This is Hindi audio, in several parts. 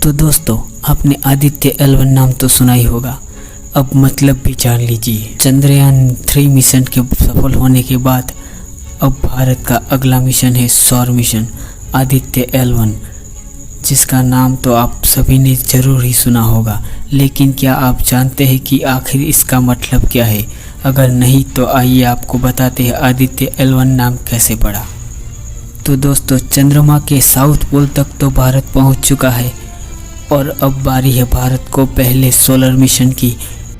तो दोस्तों, आपने आदित्य L1 नाम तो सुना ही होगा। अब मतलब भी जान लीजिए। चंद्रयान 3 मिशन के सफल होने के बाद अब भारत का अगला मिशन है सौर मिशन आदित्य L1, जिसका नाम तो आप सभी ने ज़रूर ही सुना होगा। लेकिन क्या आप जानते हैं कि आखिर इसका मतलब क्या है? अगर नहीं तो आइए आपको बताते हैं आदित्य L1 नाम कैसे पड़ा। तो दोस्तों, चंद्रमा के साउथ पोल तक तो भारत पहुंच चुका है और अब बारी है भारत को पहले सोलर मिशन की।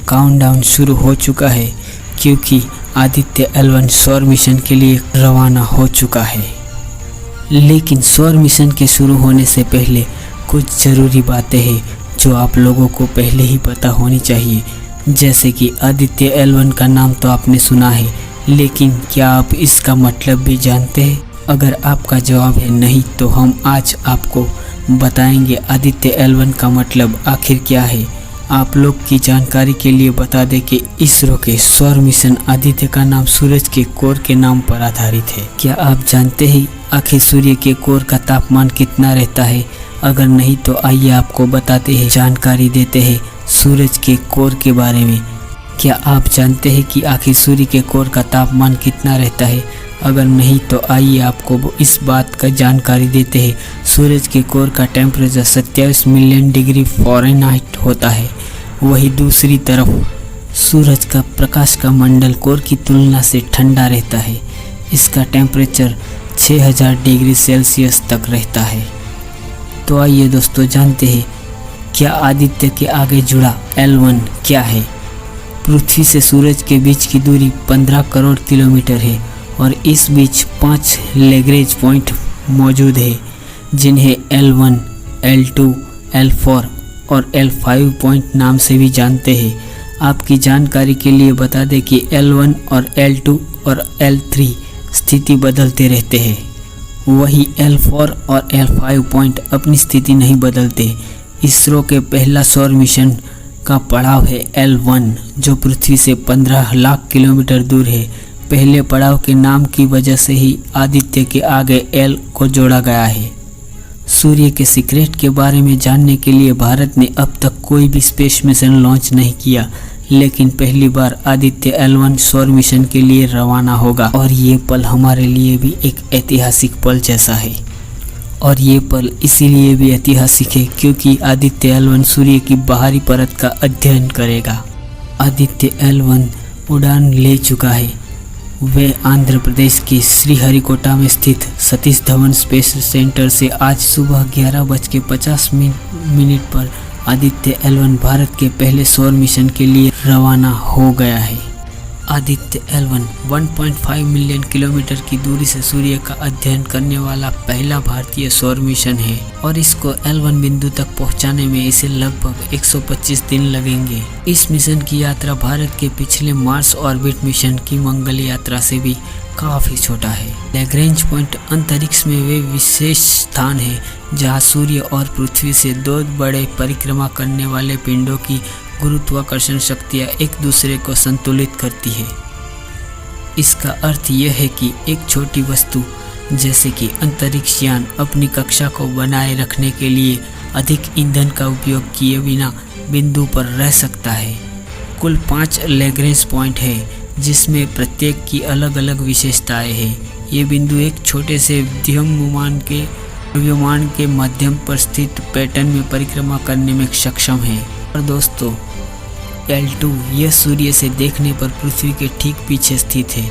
काउंटडाउन शुरू हो चुका है क्योंकि आदित्य L1 सौर मिशन के लिए रवाना हो चुका है। लेकिन सौर मिशन के शुरू होने से पहले कुछ ज़रूरी बातें हैं जो आप लोगों को पहले ही पता होनी चाहिए। जैसे कि आदित्य L1 का नाम तो आपने सुना है, लेकिन क्या आप इसका मतलब भी जानते हैं? अगर आपका जवाब है नहीं तो हम आज आपको बताएंगे आदित्य L1 का मतलब आखिर क्या है। आप लोग की जानकारी के लिए बता दें कि इसरो के सौर मिशन आदित्य का नाम सूरज के कोर के नाम पर आधारित है। क्या आप जानते हैं आखिर सूर्य के कोर का तापमान कितना रहता है? अगर नहीं तो आइए आपको बताते हैं, जानकारी देते हैं सूरज के कोर के बारे में। क्या आप जानते हैं कि आखिर सूर्य के कोर का तापमान कितना रहता है? अगर नहीं तो आइए आपको इस बात का जानकारी देते हैं। सूरज के कोर का टेम्परेचर 27 मिलियन डिग्री फ़ारेनहाइट होता है। वही दूसरी तरफ सूरज का प्रकाश का मंडल कोर की तुलना से ठंडा रहता है। इसका टेम्परेचर 6000 डिग्री सेल्सियस तक रहता है। तो आइए दोस्तों जानते हैं क्या आदित्य के आगे जुड़ा L1 क्या है। पृथ्वी से सूरज के बीच की दूरी 15 करोड़ किलोमीटर है और इस बीच 5 लैग्रेंज पॉइंट मौजूद है, जिन्हें L1, L2, L4 और L5 पॉइंट नाम से भी जानते हैं। आपकी जानकारी के लिए बता दें कि L1 और L2 और L3 स्थिति बदलते रहते हैं, वही L4 और L5 पॉइंट अपनी स्थिति नहीं बदलते। इसरो के पहला सौर मिशन का पड़ाव है L1, जो पृथ्वी से 15 लाख किलोमीटर दूर है। पहले पड़ाव के नाम की वजह से ही आदित्य के आगे L को जोड़ा गया है। सूर्य के सीक्रेट के बारे में जानने के लिए भारत ने अब तक कोई भी स्पेस मिशन लॉन्च नहीं किया, लेकिन पहली बार आदित्य L1 सौर मिशन के लिए रवाना होगा और ये पल हमारे लिए भी एक ऐतिहासिक पल जैसा है। और ये पल इसीलिए भी ऐतिहासिक है क्योंकि आदित्य L1 सूर्य की बाहरी परत का अध्ययन करेगा। आदित्य L1 उड़ान ले चुका है। वे आंध्र प्रदेश के श्रीहरिकोटा में स्थित सतीश धवन स्पेस सेंटर से आज सुबह 11:50 पर आदित्य L1 भारत के पहले सौर मिशन के लिए रवाना हो गया है। आदित्य L1 1.5 मिलियन किलोमीटर की दूरी से सूर्य का अध्ययन करने वाला पहला भारतीय सौर मिशन है और इसको L1 बिंदु तक पहुंचाने में इसे लगभग 125 दिन लगेंगे। इस मिशन की यात्रा भारत के पिछले मार्स ऑर्बिट मिशन की मंगल यात्रा से भी काफ़ी छोटा है। लैग्रेंज पॉइंट अंतरिक्ष में वे विशेष स्थान है जहां सूर्य और पृथ्वी से दो बड़े परिक्रमा करने वाले पिंडों की गुरुत्वाकर्षण शक्तियाँ एक दूसरे को संतुलित करती है। इसका अर्थ यह है कि एक छोटी वस्तु जैसे कि अंतरिक्ष यान अपनी कक्षा को बनाए रखने के लिए अधिक ईंधन का उपयोग किए बिना बिंदु पर रह सकता है। कुल 5 लैग्रेंज पॉइंट है, जिसमें प्रत्येक की अलग अलग विशेषताएं हैं। ये बिंदु एक छोटे से द्रव्यमान के माध्यम पर स्थित पैटर्न में परिक्रमा करने में सक्षम है। और दोस्तों, L2 यह सूर्य से देखने पर पृथ्वी के ठीक पीछे स्थित है।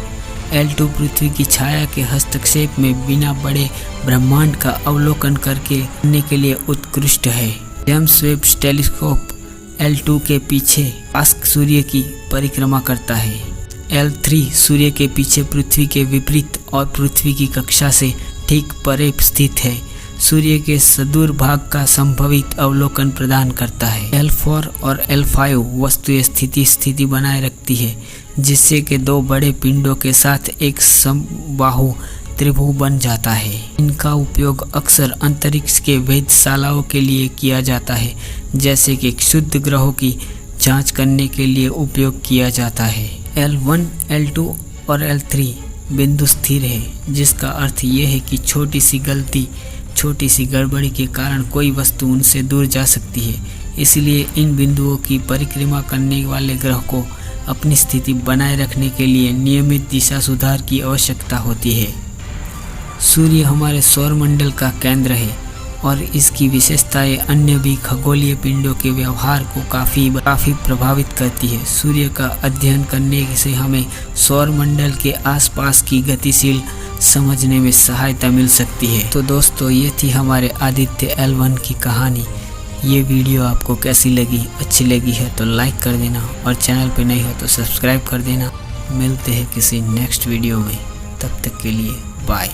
L2 पृथ्वी की छाया के हस्तक्षेप में बिना बड़े ब्रह्मांड का अवलोकन करने के लिए उत्कृष्ट है। जेम्स वेब टेलीस्कोप L2 के पीछे पास सूर्य की परिक्रमा करता है। L3 सूर्य के पीछे पृथ्वी के विपरीत और पृथ्वी की कक्षा से ठीक परे स्थित है। सूर्य के सुदूर भाग का संभवित अवलोकन प्रदान करता है। L4 और L5 वस्तु स्थिति बनाए रखती है, जिससे कि दो बड़े पिंडों के साथ एक समबाहु त्रिभुज बन जाता है। इनका उपयोग अक्सर अंतरिक्ष के वेधशालाओं के लिए किया जाता है, जैसे कि क्षुद्र ग्रहों की जांच करने के लिए उपयोग किया जाता है। L1, L2 और L3 बिंदु स्थिर है, जिसका अर्थ यह है कि छोटी सी गड़बड़ी के कारण कोई वस्तु उनसे दूर जा सकती है। इसलिए इन बिंदुओं की परिक्रमा करने वाले ग्रह को अपनी स्थिति बनाए रखने के लिए नियमित दिशा सुधार की आवश्यकता होती है। सूर्य हमारे सौरमंडल का केंद्र है और इसकी विशेषताएं अन्य भी खगोलीय पिंडों के व्यवहार को काफ़ी प्रभावित करती है। सूर्य का अध्ययन करने से हमें सौरमंडल के आसपास की गतिशील समझने में सहायता मिल सकती है। तो दोस्तों, ये थी हमारे आदित्य L1 की कहानी। ये वीडियो आपको कैसी लगी? अच्छी लगी है तो लाइक कर देना और चैनल पे नहीं हो तो सब्सक्राइब कर देना। मिलते हैं किसी नेक्स्ट वीडियो में, तब तक के लिए बाय।